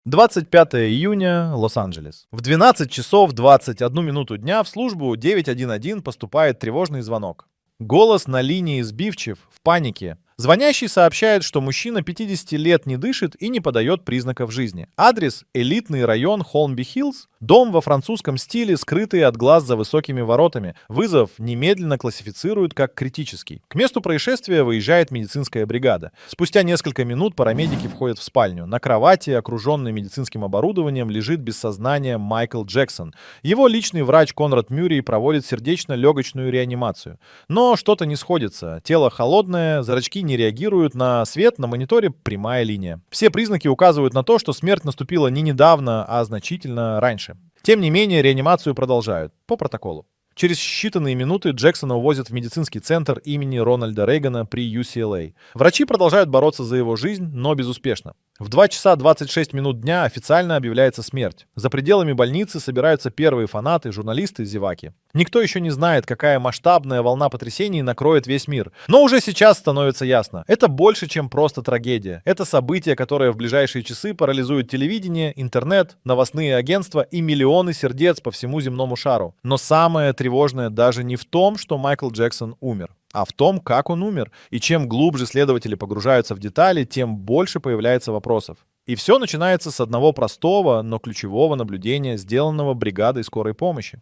25 июня, Лос-Анджелес. В 12 часов 21 минуту дня в службу 911 поступает тревожный звонок. Голос на линии сбивчив, в панике. Звонящий сообщает, что мужчина 50 лет не дышит и не подает признаков жизни. Адрес — элитный район Холмби-Хиллз, дом во французском стиле, скрытый от глаз за высокими воротами. Вызов немедленно классифицируют как критический. К месту происшествия выезжает медицинская бригада. Спустя несколько минут парамедики входят в спальню. На кровати, окруженной медицинским оборудованием, лежит без сознания Майкл Джексон. Его личный врач Конрад Мюррей проводит сердечно-легочную реанимацию. Но что-то не сходится. Тело холодное, зрачки не реагируют на свет, на мониторе прямая линия. Все признаки указывают на то, что смерть наступила не недавно, а значительно раньше. Тем не менее, реанимацию продолжают, по протоколу. Через считанные минуты Джексона увозят в медицинский центр имени Рональда Рейгана при UCLA. Врачи продолжают бороться за его жизнь, но безуспешно. В 2 часа 26 минут дня официально объявляется смерть. За пределами больницы собираются первые фанаты, журналисты, зеваки. Никто еще не знает, какая масштабная волна потрясений накроет весь мир. Но уже сейчас становится ясно. Это больше, чем просто трагедия. Это событие, которое в ближайшие часы парализует телевидение, интернет, новостные агентства и миллионы сердец по всему земному шару. Но самое тревожное даже не в том, что Майкл Джексон умер, а в том, как он умер. И чем глубже следователи погружаются в детали, тем больше появляется вопросов. И все начинается с одного простого, но ключевого наблюдения, сделанного бригадой скорой помощи.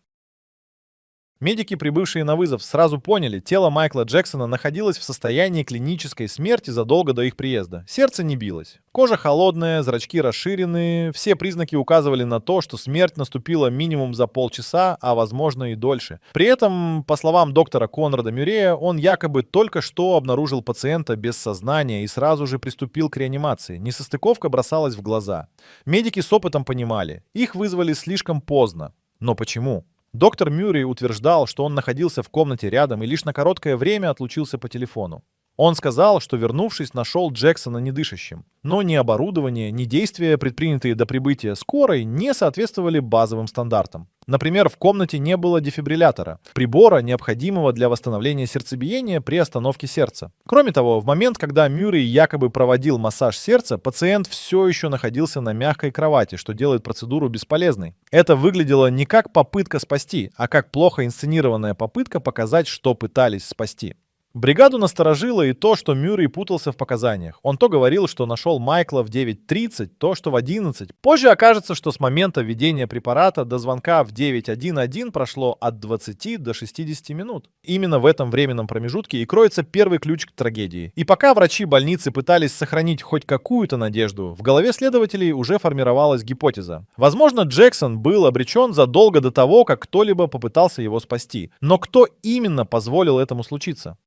Медики, прибывшие на вызов, сразу поняли, тело Майкла Джексона находилось в состоянии клинической смерти задолго до их приезда. Сердце не билось. Кожа холодная, зрачки расширены. Все признаки указывали на то, что смерть наступила минимум за полчаса, а возможно и дольше. При этом, по словам доктора Конрада Мюррея, он якобы только что обнаружил пациента без сознания и сразу же приступил к реанимации. Несостыковка бросалась в глаза. Медики с опытом понимали, их вызвали слишком поздно. Но почему? Доктор Мюррей утверждал, что он находился в комнате рядом и лишь на короткое время отлучился по телефону. Он сказал, что, вернувшись, нашел Джексона недышащим. Но ни оборудование, ни действия, предпринятые до прибытия скорой, не соответствовали базовым стандартам. Например, в комнате не было дефибриллятора, прибора, необходимого для восстановления сердцебиения при остановке сердца. Кроме того, в момент, когда Мюррей якобы проводил массаж сердца, пациент все еще находился на мягкой кровати, что делает процедуру бесполезной. Это выглядело не как попытка спасти, а как плохо инсценированная попытка показать, что пытались спасти. Бригаду насторожило и то, что Мюррей путался в показаниях. Он то говорил, что нашел Майкла в 9:30, то, что в 11. Позже окажется, что с момента введения препарата до звонка в 911 прошло от 20 до 60 минут. Именно в этом временном промежутке и кроется первый ключ к трагедии. И пока врачи больницы пытались сохранить хоть какую-то надежду, в голове следователей уже формировалась гипотеза. Возможно, Джексон был обречен задолго до того, как кто-либо попытался его спасти. Но кто именно позволил этому случиться?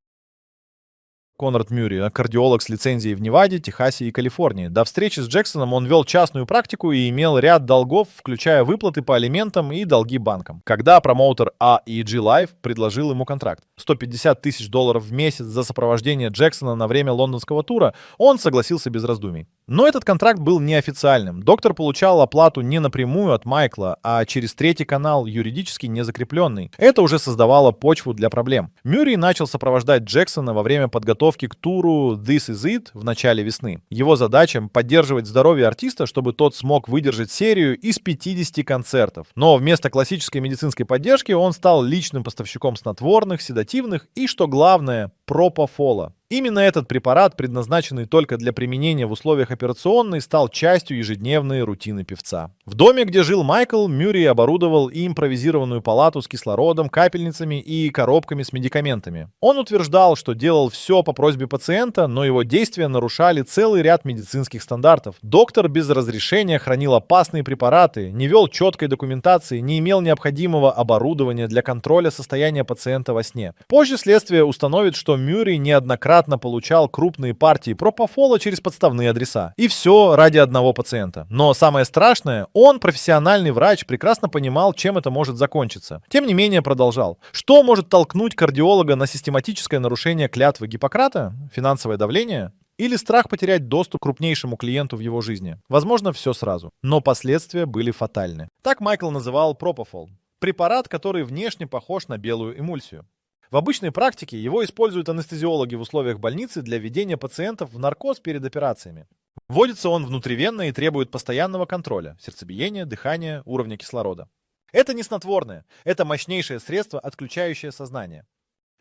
Конрад Мюррей, кардиолог с лицензией в Неваде, Техасе и Калифорнии. До встречи с Джексоном он вел частную практику и имел ряд долгов, включая выплаты по алиментам и долги банкам. Когда промоутер AEG Life предложил ему контракт — $150 тысяч в месяц за сопровождение Джексона на время лондонского тура, он согласился без раздумий. Но этот контракт был неофициальным. Доктор получал оплату не напрямую от Майкла, а через третий канал, юридически не закрепленный. Это уже создавало почву для проблем. Мюррей начал сопровождать Джексона во время подготовки к туру This Is It в начале весны. Его задача — поддерживать здоровье артиста, чтобы тот смог выдержать серию из 50 концертов. Но вместо классической медицинской поддержки он стал личным поставщиком снотворных, седативных и, что главное, пропофола. Именно этот препарат, предназначенный только для применения в условиях операционной, стал частью ежедневной рутины певца. В доме, где жил Майкл, Мюррей оборудовал и импровизированную палату с кислородом, капельницами и коробками с медикаментами. Он утверждал, что делал все по просьбе пациента, но его действия нарушали целый ряд медицинских стандартов. Доктор без разрешения хранил опасные препараты, не вел четкой документации, не имел необходимого оборудования для контроля состояния пациента во сне. Позже следствие установит, что Мюррей неоднократно получал крупные партии пропофола через подставные адреса. И все ради одного пациента. Но самое страшное, он, профессиональный врач, прекрасно понимал, чем это может закончиться. Тем не менее продолжал. Что может толкнуть кардиолога на систематическое нарушение клятвы Гиппократа? Финансовое давление? Или страх потерять доступ к крупнейшему клиенту в его жизни? Возможно, все сразу. Но последствия были фатальны. Так Майкл называл пропофол. Препарат, который внешне похож на белую эмульсию. В обычной практике его используют анестезиологи в условиях больницы для введения пациентов в наркоз перед операциями. Вводится он внутривенно и требует постоянного контроля сердцебиения, дыхания, уровня кислорода. Это не снотворное, это мощнейшее средство, отключающее сознание.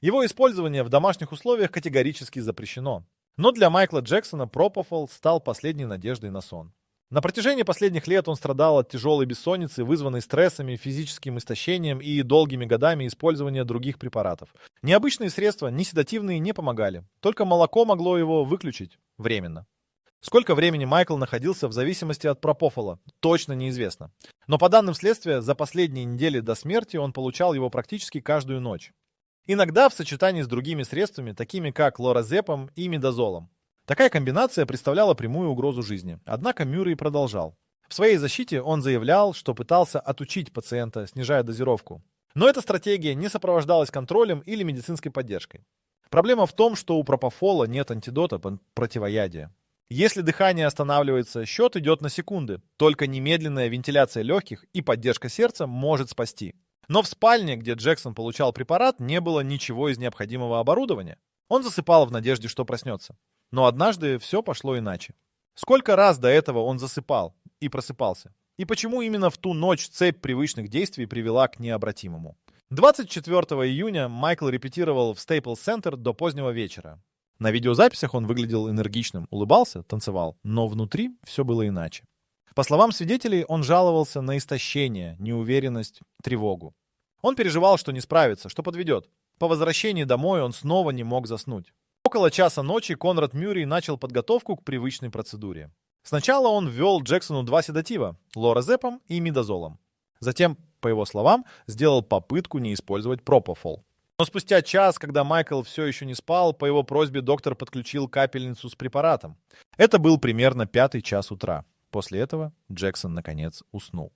Его использование в домашних условиях категорически запрещено. Но для Майкла Джексона пропофол стал последней надеждой на сон. На протяжении последних лет он страдал от тяжелой бессонницы, вызванной стрессами, физическим истощением и долгими годами использования других препаратов. Необычные средства, ни седативные, не помогали. Только молоко могло его выключить временно. Сколько времени Майкл находился в зависимости от пропофола, точно неизвестно. Но по данным следствия, за последние недели до смерти он получал его практически каждую ночь. Иногда в сочетании с другими средствами, такими как лоразепом и мидазолом. Такая комбинация представляла прямую угрозу жизни. Однако Мюррей продолжал. В своей защите он заявлял, что пытался отучить пациента, снижая дозировку. Но эта стратегия не сопровождалась контролем или медицинской поддержкой. Проблема в том, что у пропофола нет антидота противоядия. Если дыхание останавливается, счет идет на секунды. Только немедленная вентиляция легких и поддержка сердца может спасти. Но в спальне, где Джексон получал препарат, не было ничего из необходимого оборудования. Он засыпал в надежде, что проснется. Но однажды все пошло иначе. Сколько раз до этого он засыпал и просыпался? И почему именно в ту ночь цепь привычных действий привела к необратимому? 24 июня Майкл репетировал в Staples-Center до позднего вечера. На видеозаписях он выглядел энергичным, улыбался, танцевал, но внутри все было иначе. По словам свидетелей, он жаловался на истощение, неуверенность, тревогу. Он переживал, что не справится, что подведет. По возвращении домой он снова не мог заснуть. Около часа ночи Конрад Мюррей начал подготовку к привычной процедуре. Сначала он ввел Джексону 2 седатива – лоразепом и мидазолом. Затем, по его словам, сделал попытку не использовать пропофол. Но спустя час, когда Майкл все еще не спал, по его просьбе доктор подключил капельницу с препаратом. Это был примерно 5 час утра. После этого Джексон, наконец, уснул.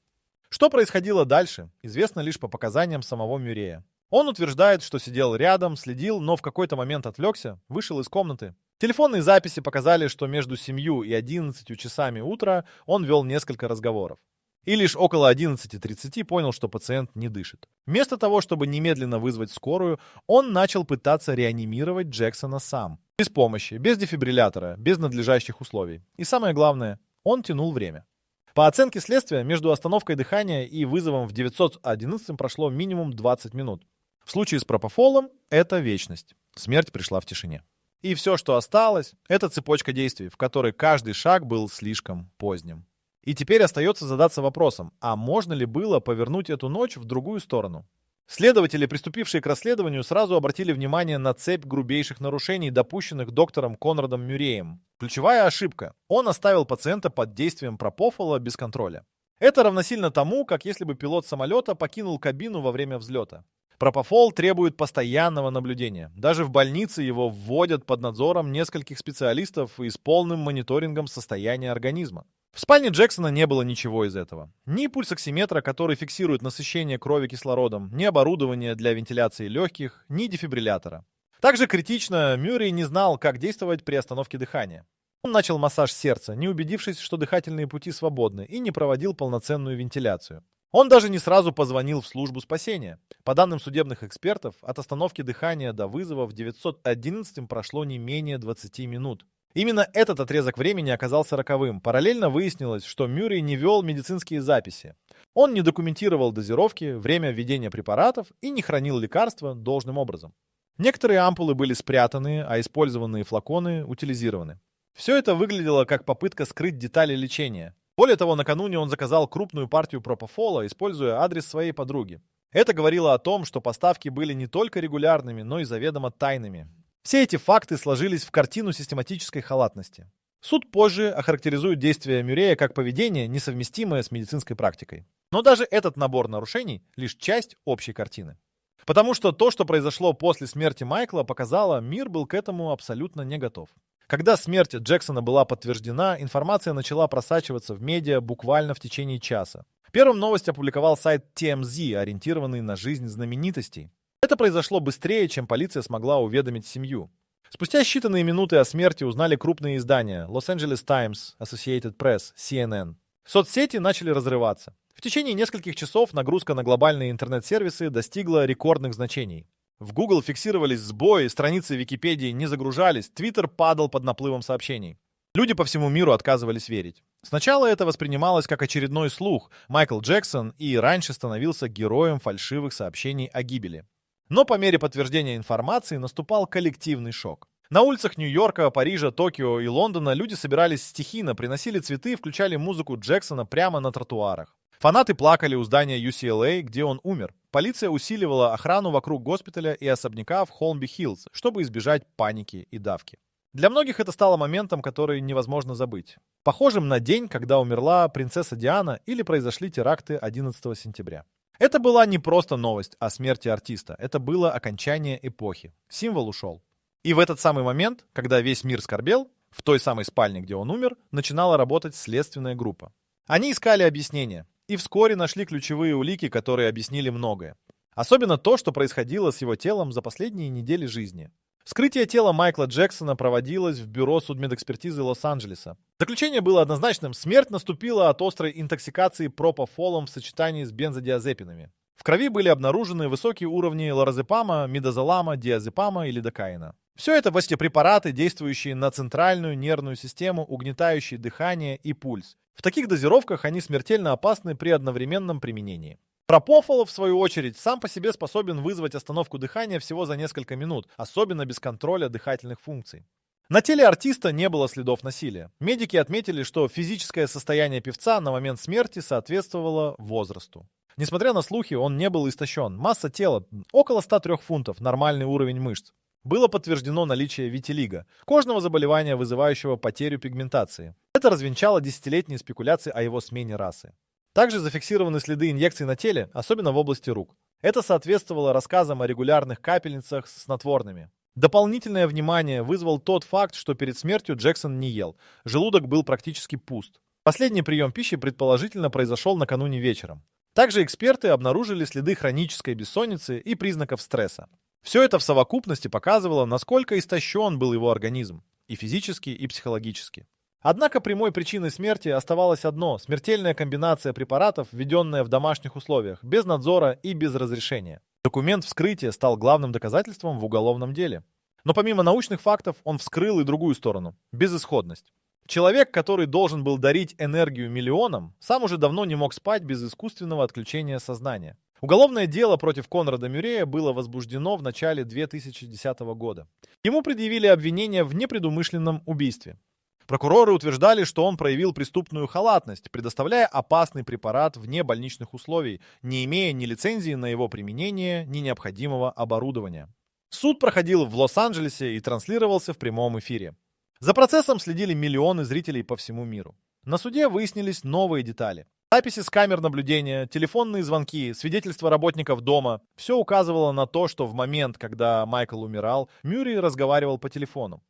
Что происходило дальше, известно лишь по показаниям самого Мюррея. Он утверждает, что сидел рядом, следил, но в какой-то момент отвлекся, вышел из комнаты. Телефонные записи показали, что между 7 и 11 часами утра он вел несколько разговоров. И лишь около 11:30 понял, что пациент не дышит. Вместо того, чтобы немедленно вызвать скорую, он начал пытаться реанимировать Джексона сам. Без помощи, без дефибриллятора, без надлежащих условий. И самое главное, он тянул время. По оценке следствия, между остановкой дыхания и вызовом в 911 прошло минимум 20 минут. В случае с пропофолом это вечность. Смерть пришла в тишине. И все, что осталось, это цепочка действий, в которой каждый шаг был слишком поздним. И теперь остается задаться вопросом, а можно ли было повернуть эту ночь в другую сторону? Следователи, приступившие к расследованию, сразу обратили внимание на цепь грубейших нарушений, допущенных доктором Конрадом Мюрреем. Ключевая ошибка. Он оставил пациента под действием пропофола без контроля. Это равносильно тому, как если бы пилот самолета покинул кабину во время взлета. Пропофол требует постоянного наблюдения. Даже в больнице его вводят под надзором нескольких специалистов и с полным мониторингом состояния организма. В спальне Джексона не было ничего из этого. Ни пульсоксиметра, который фиксирует насыщение крови кислородом, ни оборудования для вентиляции легких, ни дефибриллятора. Также критично, Мюррей не знал, как действовать при остановке дыхания. Он начал массаж сердца, не убедившись, что дыхательные пути свободны, и не проводил полноценную вентиляцию. Он даже не сразу позвонил в службу спасения. По данным судебных экспертов, от остановки дыхания до вызова в 911 прошло не менее 20 минут. Именно этот отрезок времени оказался роковым. Параллельно выяснилось, что Мюррей не вел медицинские записи. Он не документировал дозировки, время введения препаратов и не хранил лекарства должным образом. Некоторые ампулы были спрятаны, а использованные флаконы утилизированы. Все это выглядело как попытка скрыть детали лечения. Более того, накануне он заказал крупную партию пропофола, используя адрес своей подруги. Это говорило о том, что поставки были не только регулярными, но и заведомо тайными. Все эти факты сложились в картину систематической халатности. Суд позже охарактеризует действия Мюррея как поведение, несовместимое с медицинской практикой. Но даже этот набор нарушений – лишь часть общей картины. Потому что то, что произошло после смерти Майкла, показало, мир был к этому абсолютно не готов. Когда смерть Джексона была подтверждена, информация начала просачиваться в медиа буквально в течение часа. Первым новость опубликовал сайт TMZ, ориентированный на жизнь знаменитостей. Это произошло быстрее, чем полиция смогла уведомить семью. Спустя считанные минуты о смерти узнали крупные издания Los Angeles Times, Associated Press, CNN. Соцсети начали разрываться. В течение нескольких часов нагрузка на глобальные интернет-сервисы достигла рекордных значений. В Google фиксировались сбои, страницы Википедии не загружались, Twitter падал под наплывом сообщений. Люди по всему миру отказывались верить. Сначала это воспринималось как очередной слух. Майкл Джексон и раньше становился героем фальшивых сообщений о гибели. Но по мере подтверждения информации наступал коллективный шок. На улицах Нью-Йорка, Парижа, Токио и Лондона люди собирались стихийно, приносили цветы, включали музыку Джексона прямо на тротуарах. Фанаты плакали у здания UCLA, где он умер. Полиция усиливала охрану вокруг госпиталя и особняка в Холмби-Хиллз, чтобы избежать паники и давки. Для многих это стало моментом, который невозможно забыть. Похожим на день, когда умерла принцесса Диана или произошли теракты 11 сентября. Это была не просто новость о смерти артиста, это было окончание эпохи. Символ ушел. И в этот самый момент, когда весь мир скорбел, в той самой спальне, где он умер, начинала работать следственная группа. Они искали объяснения и вскоре нашли ключевые улики, которые объяснили многое. Особенно то, что происходило с его телом за последние недели жизни. Вскрытие тела Майкла Джексона проводилось в бюро судмедэкспертизы Лос-Анджелеса. Заключение было однозначным: смерть наступила от острой интоксикации пропофолом в сочетании с бензодиазепинами. В крови были обнаружены высокие уровни лоразепама, мидазолама, диазепама и лидокаина. Все это препараты, действующие на центральную нервную систему, угнетающие дыхание и пульс. В таких дозировках они смертельно опасны при одновременном применении. Пропофол, в свою очередь, сам по себе способен вызвать остановку дыхания всего за несколько минут, особенно без контроля дыхательных функций. На теле артиста не было следов насилия. Медики отметили, что физическое состояние певца на момент смерти соответствовало возрасту. Несмотря на слухи, он не был истощен. Масса тела около 103 фунтов, нормальный уровень мышц. Было подтверждено наличие витилиго, кожного заболевания, вызывающего потерю пигментации. Это развенчало десятилетние спекуляции о его смене расы. Также зафиксированы следы инъекций на теле, особенно в области рук. Это соответствовало рассказам о регулярных капельницах с снотворными. Дополнительное внимание вызвал тот факт, что перед смертью Джексон не ел. Желудок был практически пуст. Последний прием пищи предположительно произошел накануне вечером. Также эксперты обнаружили следы хронической бессонницы и признаков стресса. Все это в совокупности показывало, насколько истощен был его организм, и физически, и психологически. Однако прямой причиной смерти оставалось одно – смертельная комбинация препаратов, введенная в домашних условиях, без надзора и без разрешения. Документ вскрытия стал главным доказательством в уголовном деле. Но помимо научных фактов, он вскрыл и другую сторону – безысходность. Человек, который должен был дарить энергию миллионам, сам уже давно не мог спать без искусственного отключения сознания. Уголовное дело против Конрада Мюррея было возбуждено в начале 2010 года. Ему предъявили обвинение в непредумышленном убийстве. Прокуроры утверждали, что он проявил преступную халатность, предоставляя опасный препарат вне больничных условий, не имея ни лицензии на его применение, ни необходимого оборудования. Суд проходил в Лос-Анджелесе и транслировался в прямом эфире. За процессом следили миллионы зрителей по всему миру. На суде выяснились новые детали. Записи с камер наблюдения, телефонные звонки, свидетельства работников дома – все указывало на то, что в момент, когда Майкл умирал, Мюррей разговаривал по телефону.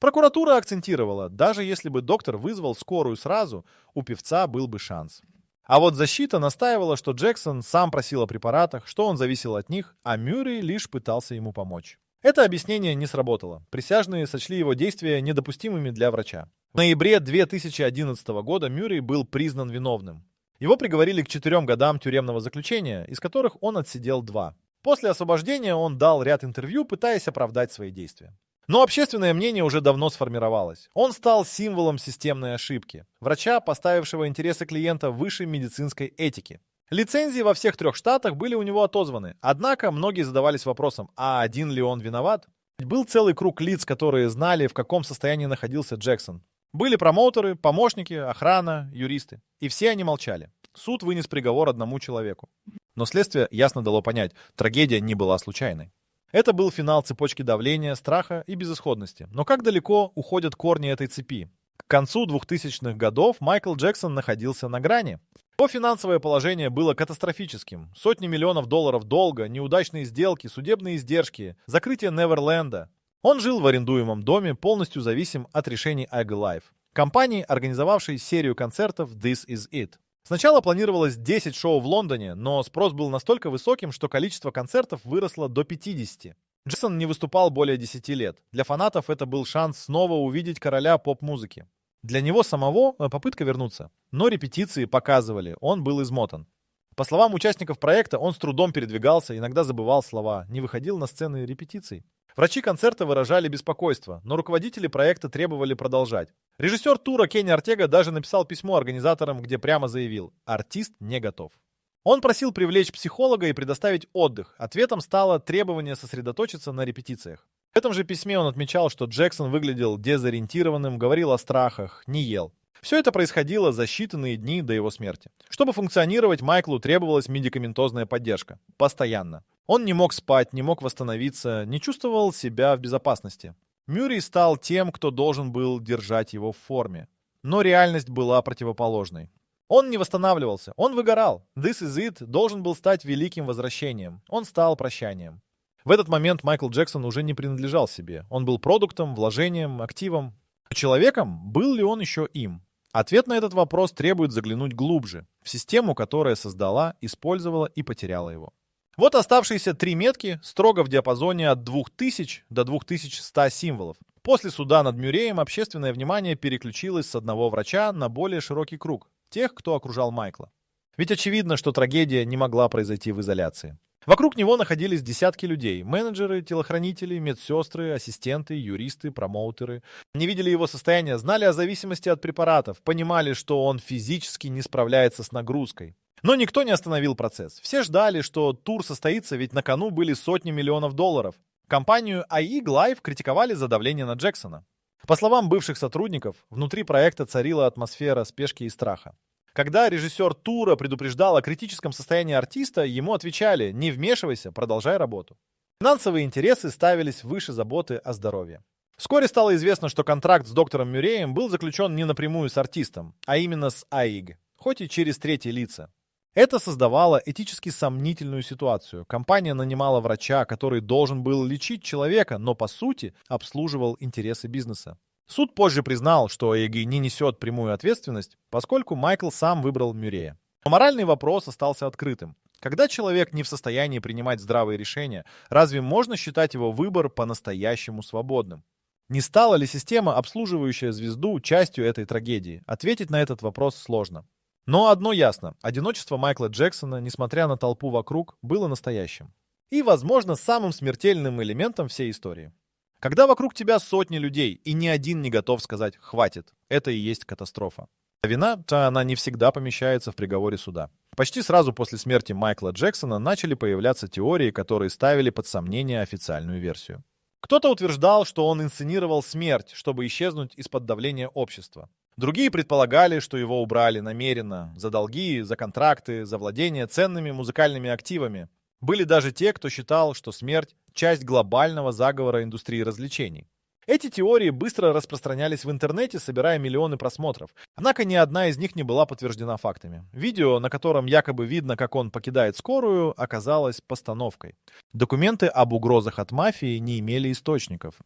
Прокуратура акцентировала, даже если бы доктор вызвал скорую сразу, у певца был бы шанс. А вот защита настаивала, что Джексон сам просил о препаратах, что он зависел от них, а Мюррей лишь пытался ему помочь. Это объяснение не сработало. Присяжные сочли его действия недопустимыми для врача. В ноябре 2011 года Мюррей был признан виновным. Его приговорили к 4 годам тюремного заключения, из которых он отсидел 2. После освобождения он дал ряд интервью, пытаясь оправдать свои действия. Но общественное мнение уже давно сформировалось. Он стал символом системной ошибки. Врача, поставившего интересы клиента выше медицинской этики. Лицензии во всех 3 штатах были у него отозваны. Однако многие задавались вопросом, а один ли он виноват? Был целый круг лиц, которые знали, в каком состоянии находился Джексон. Были промоутеры, помощники, охрана, юристы. И все они молчали. Суд вынес приговор одному человеку. Но следствие ясно дало понять, трагедия не была случайной. Это был финал цепочки давления, страха и безысходности. Но как далеко уходят корни этой цепи? К концу 2000-х годов Майкл Джексон находился на грани. Его финансовое положение было катастрофическим. Сотни миллионов долларов долга, неудачные сделки, судебные издержки, закрытие Неверленда. Он жил в арендуемом доме, полностью зависим от решений Ag Life, компании, организовавшей серию концертов This Is It. Сначала планировалось 10 шоу в Лондоне, но спрос был настолько высоким, что количество концертов выросло до 50. Джексон не выступал более 10 лет. Для фанатов это был шанс снова увидеть короля поп-музыки. Для него самого попытка вернуться. Но репетиции показывали, он был измотан. По словам участников проекта, он с трудом передвигался, иногда забывал слова, не выходил на сцены репетиций. Врачи концерта выражали беспокойство, но руководители проекта требовали продолжать. Режиссер тура Кенни Ортега даже написал письмо организаторам, где прямо заявил: артист не готов. Он просил привлечь психолога и предоставить отдых. Ответом стало требование сосредоточиться на репетициях. В этом же письме он отмечал, что Джексон выглядел дезориентированным, говорил о страхах, не ел. Все это происходило за считанные дни до его смерти. Чтобы функционировать, Майклу требовалась медикаментозная поддержка. Постоянно. Он не мог спать, не мог восстановиться, не чувствовал себя в безопасности. Мюррей стал тем, кто должен был держать его в форме. Но реальность была противоположной. Он не восстанавливался, он выгорал. This Is It должен был стать великим возвращением. Он стал прощанием. В этот момент Майкл Джексон уже не принадлежал себе. Он был продуктом, вложением, активом. Человеком был ли он еще им? Ответ на этот вопрос требует заглянуть глубже, в систему, которая создала, использовала и потеряла его. Вот оставшиеся 3 метки, строго в диапазоне от 2000 до 2100 символов. После суда над Мюрреем общественное внимание переключилось с одного врача на более широкий круг, тех, кто окружал Майкла. Ведь очевидно, что трагедия не могла произойти в изоляции. Вокруг него находились десятки людей: менеджеры, телохранители, медсестры, ассистенты, юристы, промоутеры. Они видели его состояние, знали о зависимости от препаратов, понимали, что он физически не справляется с нагрузкой. Но никто не остановил процесс. Все ждали, что тур состоится, ведь на кону были сотни миллионов долларов. Компанию AIG Life критиковали за давление на Джексона. По словам бывших сотрудников, внутри проекта царила атмосфера спешки и страха. Когда режиссер тура предупреждал о критическом состоянии артиста, ему отвечали: не вмешивайся, продолжай работу. Финансовые интересы ставились выше заботы о здоровье. Вскоре стало известно, что контракт с доктором Мюрреем был заключен не напрямую с артистом, а именно с AIG, хоть и через третьи лица. Это создавало этически сомнительную ситуацию. Компания нанимала врача, который должен был лечить человека, но по сути обслуживал интересы бизнеса. Суд позже признал, что AIG не несет прямую ответственность, поскольку Майкл сам выбрал Мюррея. Но моральный вопрос остался открытым. Когда человек не в состоянии принимать здравые решения, разве можно считать его выбор по-настоящему свободным? Не стала ли система, обслуживающая звезду, частью этой трагедии? Ответить на этот вопрос сложно. Но одно ясно: одиночество Майкла Джексона, несмотря на толпу вокруг, было настоящим. И, возможно, самым смертельным элементом всей истории. Когда вокруг тебя сотни людей, и ни один не готов сказать «хватит», это и есть катастрофа. А вина-то она не всегда помещается в приговоре суда. Почти сразу после смерти Майкла Джексона начали появляться теории, которые ставили под сомнение официальную версию. Кто-то утверждал, что он инсценировал смерть, чтобы исчезнуть из-под давления общества. Другие предполагали, что его убрали намеренно, за долги, за контракты, за владение ценными музыкальными активами. Были даже те, кто считал, что смерть – часть глобального заговора индустрии развлечений. Эти теории быстро распространялись в интернете, собирая миллионы просмотров. Однако ни одна из них не была подтверждена фактами. Видео, на котором якобы видно, как он покидает скорую, оказалось постановкой. Документы об угрозах от мафии не имели источников.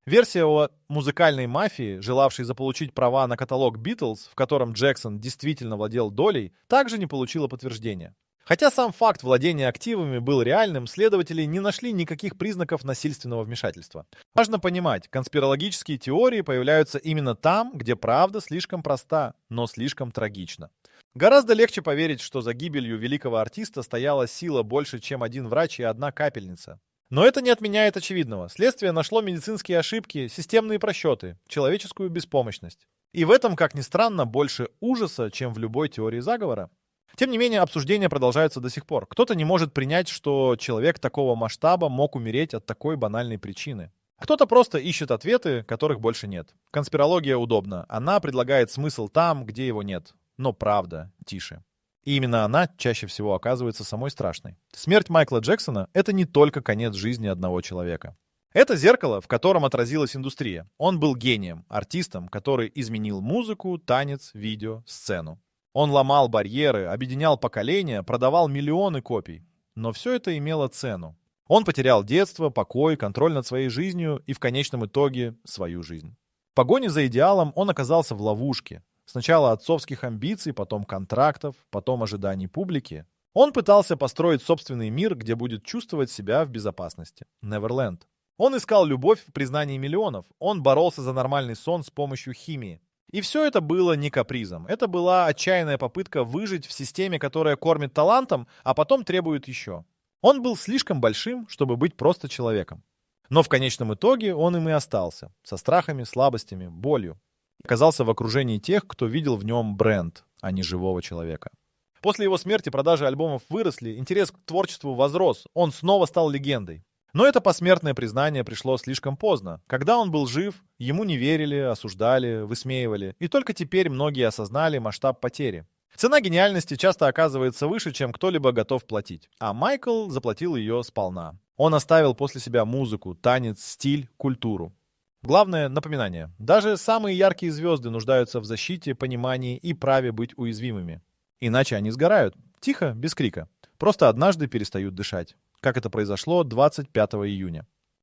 Версия о музыкальной мафии, желавшей заполучить права на каталог Beatles, в котором Джексон действительно владел долей, также не получила подтверждения. Хотя сам факт владения активами был реальным, следователи не нашли никаких признаков насильственного вмешательства. Важно понимать, конспирологические теории появляются именно там, где правда слишком проста, но слишком трагична. Гораздо легче поверить, что за гибелью великого артиста стояла сила больше, чем один врач и одна капельница. Но это не отменяет очевидного. Следствие нашло медицинские ошибки, системные просчеты, человеческую беспомощность. И в этом, как ни странно, больше ужаса, чем в любой теории заговора. Тем не менее, обсуждения продолжаются до сих пор. Кто-то не может принять, что человек такого масштаба мог умереть от такой банальной причины. Кто-то просто ищет ответы, которых больше нет. Конспирология удобна. Она предлагает смысл там, где его нет. Но правда тише. И именно она чаще всего оказывается самой страшной. Смерть Майкла Джексона — это не только конец жизни одного человека. Это зеркало, в котором отразилась индустрия. Он был гением, артистом, который изменил музыку, танец, видео, сцену. Он ломал барьеры, объединял поколения, продавал миллионы копий. Но все это имело цену. Он потерял детство, покой, контроль над своей жизнью и в конечном итоге свою жизнь. В погоне за идеалом он оказался в ловушке. Сначала отцовских амбиций, потом контрактов, потом ожиданий публики. Он пытался построить собственный мир, где будет чувствовать себя в безопасности. Неверленд. Он искал любовь в признании миллионов. Он боролся за нормальный сон с помощью химии. И все это было не капризом. Это была отчаянная попытка выжить в системе, которая кормит талантом, а потом требует еще. Он был слишком большим, чтобы быть просто человеком. Но в конечном итоге он им и остался. Со страхами, слабостями, болью. Оказался в окружении тех, кто видел в нем бренд, а не живого человека. После его смерти продажи альбомов выросли, интерес к творчеству возрос, он снова стал легендой. Но это посмертное признание пришло слишком поздно. Когда он был жив, ему не верили, осуждали, высмеивали. И только теперь многие осознали масштаб потери. Цена гениальности часто оказывается выше, чем кто-либо готов платить. А Майкл заплатил ее сполна. Он оставил после себя музыку, танец, стиль, культуру. Главное напоминание. Даже самые яркие звезды нуждаются в защите, понимании и праве быть уязвимыми. Иначе они сгорают. Тихо, без крика. Просто однажды перестают дышать. Как это произошло 25 июня.